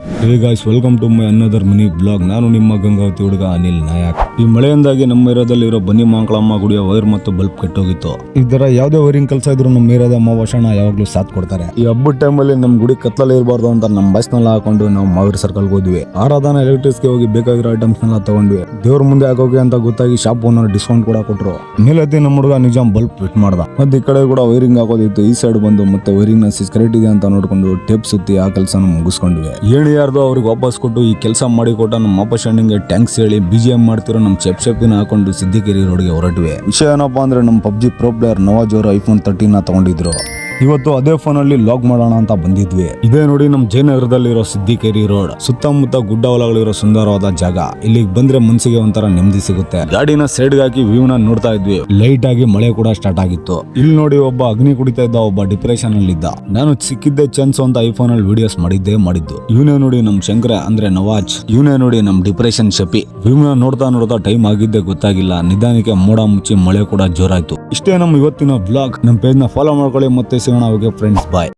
Hey guys, welcome to my another mini vlog. ನಾನು ನಿಮ್ಮ ಗಂಗಾವತಿ ಹುಡುಗ ಅನಿಲ್ ನಾಯಕ್. ಈ ಮಳೆಯಿಂದಾಗಿ ನಮ್ಮ ಏರಿಯಾದಲ್ಲಿರೋ ಬನ್ನಿ ಮಾಂಕಳಮ್ಮ ಗುಡಿಯ ವೈರ್ ಮತ್ತು ಬಲ್ಬ್ ಕೆಟ್ಟೋಗಿತ್ತು. ಇದರ ಯಾವ್ದೇ ವೈರಿಂಗ್ ಕೆಲಸ ಇದ್ರು ನಮ್ಮ ಏರಿಯಾದ ಮಾವಶಣ ಯಾವಾಗ್ಲೂ ಸಾಥ್ ಕೊಡ್ತಾರೆ. ಈ ಹಬ್ಬದ ಟೈಮಲ್ಲಿ ನಮ್ ಗುಡಿ ಕತ್ಲಲ್ಲಿ ಇರಬಾರ್ದು ಅಂತ ನಮ್ಮ ಬಸ್ನೆಲ್ಲ ಹಾಕೊಂಡು ನಾವು ಮಾವಿರ ಸರ್ಕಲ್ ಹೋದ್ವಿ. ಆರಾಧನಾ ಎಲೆಕ್ಟ್ರಿಕ್ಸ್ಗೆ ಹೋಗಿ ಬೇಕಾಗಿರೋ ಐಟಮ್ಸ್ ನೆಲ್ಲ ತಗೊಂಡ್ವಿ. ದೇವ್ರ ಮುಂದೆ ಹಾಕೋಕೆ ಅಂತ ಗೊತ್ತಾಗಿ ಶಾಪ್ ಓನರ್ ಡಿಸ್ಕೌಂಟ್ ಕೂಡ ಕೊಟ್ರು. ಮೇಲತ್ತಿ ನಮ್ಮ ಹುಡುಗ ನಿಜಾಮ್ ಬಲ್ಬ್ ಫಿಟ್ ಮಾಡ್ದ. ಮತ್ತೆ ಈ ಕಡೆ ಕೂಡ ವೈರಿಂಗ್ ಹಾಕೋದಿತ್ತು. ಈ ಸೈಡ್ ಬಂದು ಮತ್ತೆ ವೈರಿಂಗ್ ನ ಸ್ವಿಚ್ ಕರೆಕ್ಟ್ ಇದೆ ಅಂತ ನೋಡ್ಕೊಂಡು ಟೇಪ್ ಸುತ್ತಿ ಆ ಕೆಲಸನ ಮುಗಿಸ್ಕೊಂಡ್ವಿ. ಹೇಳಿ ಯಾರ್ದು ಅವ್ರಿಗೆ ವಾಪಸ್ ಕೊಟ್ಟು ಈ ಕೆಲಸ ಮಾಡಿಕೊಟ್ಟ ನಮ್ಮ ಅಪ್ಪಶಣ್ಣಿಗೆ ಟ್ಯಾಂಕ್ಸ್ ಹೇಳಿ BGM ಮಾಡ್ತಿರೋ ನಮ್ಮ ಚೆಪ್ಪಿನ ಹಾಕೊಂಡು ಸಿದ್ದಿಕೇರಿ ರೋಡ್ಗೆ ಹೊರಟ್ವಿ. ವಿಷಯ ಏನಪ್ಪಾ ಅಂದ್ರೆ ನಮ್ಮ PUBG ಪ್ರೋ ಪ್ಲೇಯರ್ ನವಾಜ್ ಅವರು iPhone 13 ತಗೊಂಡಿದ್ರು. ಇವತ್ತು ಅದೇ ಫೋನ್ ಅಲ್ಲಿ ಲಾಗ್ ಮಾಡೋಣ ಅಂತ ಬಂದಿದ್ವಿ. ಇದೇ ನೋಡಿ ನಮ್ ಜಯನಗರದಲ್ಲಿರೋ ಸಿದ್ದಿಕೇರಿ ರೋಡ್. ಸುತ್ತಮುತ್ತ ಗುಡ್ಡ ಹೊಲಗಳಿರೋ ಸುಂದರವಾದ ಜಾಗ. ಇಲ್ಲಿಗೆ ಬಂದ್ರೆ ಮನ್ಸಿಗೆ ಒಂಥರ ನೆಮ್ಮದಿ ಸಿಗುತ್ತೆ. ಗಾಡಿನ ಸೈಡ್ ಹಾಕಿ ವ್ಯೂ ನ ನೋಡ್ತಾ ಇದ್ವಿ. ಲೈಟ್ ಆಗಿ ಮಳೆ ಕೂಡ ಸ್ಟಾರ್ಟ್ ಆಗಿತ್ತು. ಇಲ್ಲಿ ನೋಡಿ ಒಬ್ಬ ಅಗ್ನಿ ಕುಡಿತಾ ಇದ್ದ, ಒಬ್ಬ ಡಿಪ್ರೆಷನ್ ಅಲ್ಲಿ ಇದ್ದ. ನಾನು ಸಿಕ್ಕಿದ್ದೆ ಚಾನ್ಸ್ ಅಂತ ಐಫೋನ್ ಅಲ್ಲಿ ವಿಡಿಯೋಸ್ ಮಾಡಿದ್ದು. ಇವನೇ ನೋಡಿ ನಮ್ ಶಂಕರ ಅಂದ್ರೆ ನವಾಜ್. ಇವನೇ ನೋಡಿ ನಮ್ ಡಿಪ್ರೆಷನ್ ಶಪಿ. ವ್ಯೂ ನ ನೋಡ್ತಾ ಟೈಮ್ ಆಗಿದ್ದೆ ಗೊತ್ತಾಗಿಲ್ಲ. ನಿಧಾನಕ್ಕೆ ಮೋಡ ಮುಚ್ಚಿ ಮಳೆ ಕೂಡ ಜೋರಾಯ್ತು. ಇಷ್ಟೇ ನಮ್ಮ ಇವತ್ತಿನ ಬ್ಲಾಗ್. ನಮ್ಮ ಪೇಜ್ ನ ಫಾಲೋ ಮಾಡ್ಕೊಳ್ಳಿ. ಮತ್ತೆ ಸಿಗೋಣ. ಫ್ರೆಂಡ್ಸ್, ಬಾಯ್.